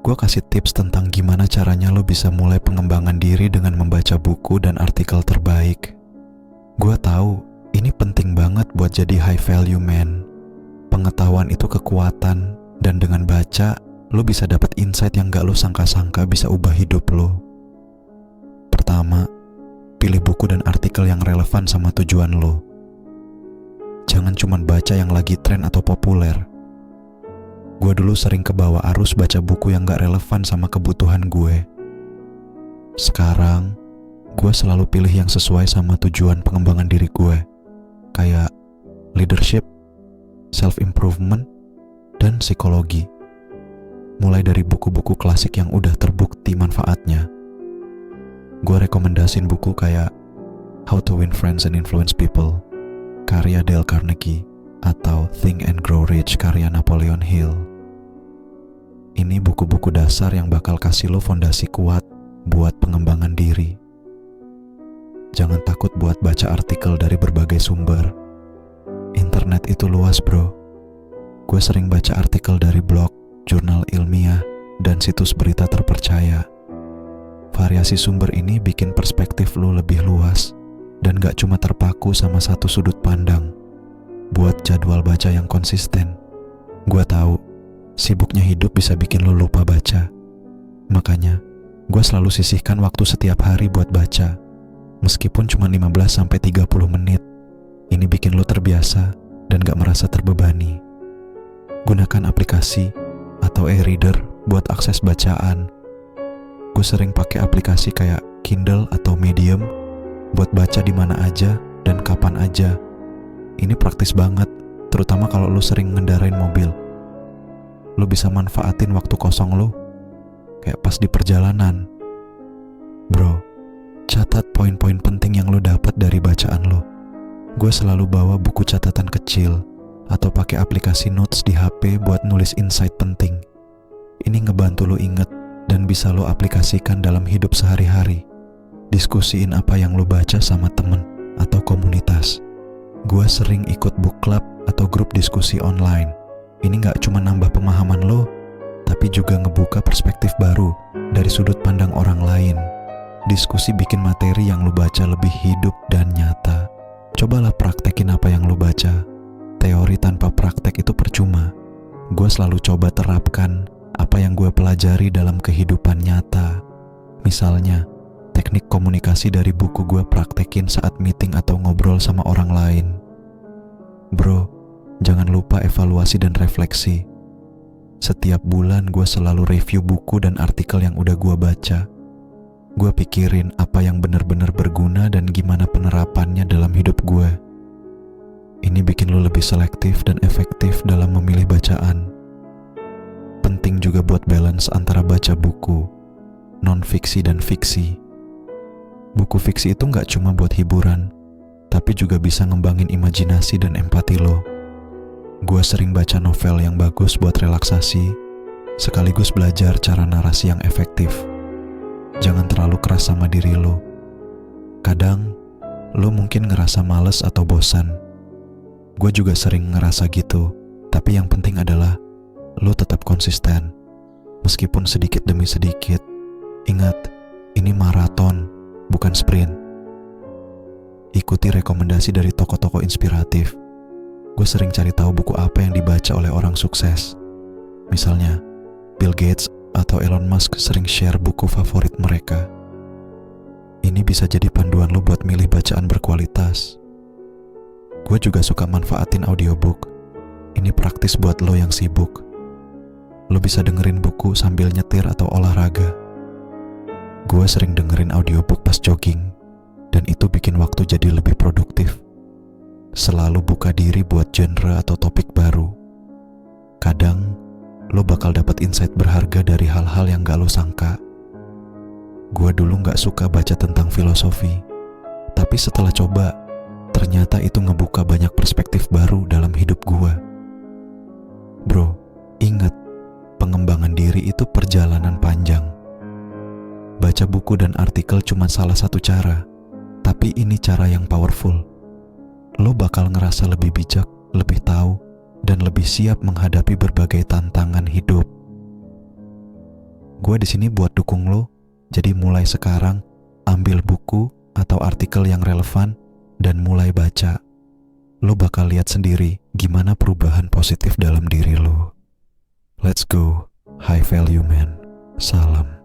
Gue kasih tips tentang gimana caranya lo bisa mulai pengembangan diri dengan membaca buku dan artikel terbaik. Gue tahu ini penting banget buat jadi high value man. Pengetahuan itu kekuatan, dan dengan baca, lo bisa dapat insight yang gak lo sangka-sangka bisa ubah hidup lo. Pertama, pilih buku dan artikel yang relevan sama tujuan lo. Jangan cuma baca yang lagi tren atau populer. Gue dulu sering kebawa arus baca buku yang gak relevan sama kebutuhan gue. Sekarang, gue selalu pilih yang sesuai sama tujuan pengembangan diri gue. Kayak leadership, self-improvement, dan psikologi. Mulai dari buku-buku klasik yang udah terbukti manfaatnya. Gue rekomendasin buku kayak How to Win Friends and Influence People, karya Dale Carnegie, atau Think and Grow Rich, karya Napoleon Hill. Ini buku-buku dasar yang bakal kasih lo fondasi kuat buat pengembangan diri. Jangan takut buat baca artikel dari berbagai sumber. Internet itu luas, bro. Gue sering baca artikel dari blog, jurnal ilmiah, dan situs berita terpercaya. Variasi sumber ini bikin perspektif lo lebih luas dan gak cuma terpaku sama satu sudut pandang. Buat jadwal baca yang konsisten. Gue tahu, sibuknya hidup bisa bikin lo lupa baca. Makanya, gue selalu sisihkan waktu setiap hari buat baca. Meskipun cuma 15-30 menit. Ini bikin lo terbiasa dan gak merasa terbebani. Gunakan aplikasi atau e-reader buat akses bacaan. Gue sering pakai aplikasi kayak Kindle atau Medium buat baca di mana aja dan kapan aja. Ini praktis banget, terutama kalau lo sering ngendarain mobil. Lo bisa manfaatin waktu kosong lo, kayak pas di perjalanan. Bro, catat poin-poin penting yang lo dapat dari bacaan lo. Gue selalu bawa buku catatan kecil atau pakai aplikasi notes di HP buat nulis insight penting. Ini ngebantu lo inget dan bisa lo aplikasikan dalam hidup sehari-hari. Diskusiin apa yang lo baca sama temen atau komunitas. Gue sering ikut book club atau grup diskusi online. Ini gak cuma nambah pemahaman lo, tapi juga ngebuka perspektif baru dari sudut pandang orang lain. Diskusi bikin materi yang lo baca lebih hidup dan nyata. Cobalah praktekin apa yang lo baca. Teori tanpa praktek itu percuma. Gue selalu coba terapkan apa yang gue pelajari dalam kehidupan nyata. Misalnya, teknik komunikasi dari buku gue praktekin saat meeting atau ngobrol sama orang lain. Bro, jangan lupa evaluasi dan refleksi. Setiap bulan gue selalu review buku dan artikel yang udah gue baca. Gue pikirin apa yang benar-benar berguna dan gimana penerapannya dalam hidup gue. Ini bikin lo lebih selektif dan efektif dalam memilih bacaan. Penting juga buat balance antara baca buku, non-fiksi dan fiksi. Buku fiksi itu gak cuma buat hiburan, tapi juga bisa ngembangin imajinasi dan empati lo. Gue sering baca novel yang bagus buat relaksasi, sekaligus belajar cara narasi yang efektif. Jangan terlalu keras sama diri lo. Kadang, lo mungkin ngerasa males atau bosan. Gue juga sering ngerasa gitu, tapi yang penting adalah lo tetap konsisten. Meskipun sedikit demi sedikit. Ingat, ini maraton, bukan sprint. Ikuti rekomendasi dari tokoh-tokoh inspiratif. Gue sering cari tahu buku apa yang dibaca oleh orang sukses. Misalnya, Bill Gates atau Elon Musk sering share buku favorit mereka. Ini bisa jadi panduan lo buat milih bacaan berkualitas. Gue juga suka manfaatin audiobook. Ini praktis buat lo yang sibuk. Lo bisa dengerin buku sambil nyetir atau olahraga. Gue sering dengerin audiobook pas jogging, dan itu bikin waktu jadi lebih produktif. Selalu buka diri buat genre atau topik baru. Kadang, lo bakal dapat insight berharga dari hal-hal yang gak lo sangka. Gue dulu gak suka baca tentang filosofi, tapi setelah coba, ternyata itu ngebuka banyak perspektif baru dalam hidup gue. Bro, ingat, pengembangan diri itu perjalanan panjang. Baca buku dan artikel cuma salah satu cara, tapi ini cara yang powerful. Lo bakal ngerasa lebih bijak, lebih tahu, dan lebih siap menghadapi berbagai tantangan hidup. Gue di sini buat dukung lo. Jadi mulai sekarang ambil buku atau artikel yang relevan dan mulai baca. Lo bakal lihat sendiri gimana perubahan positif dalam diri lo. Let's go, high value man. Salam.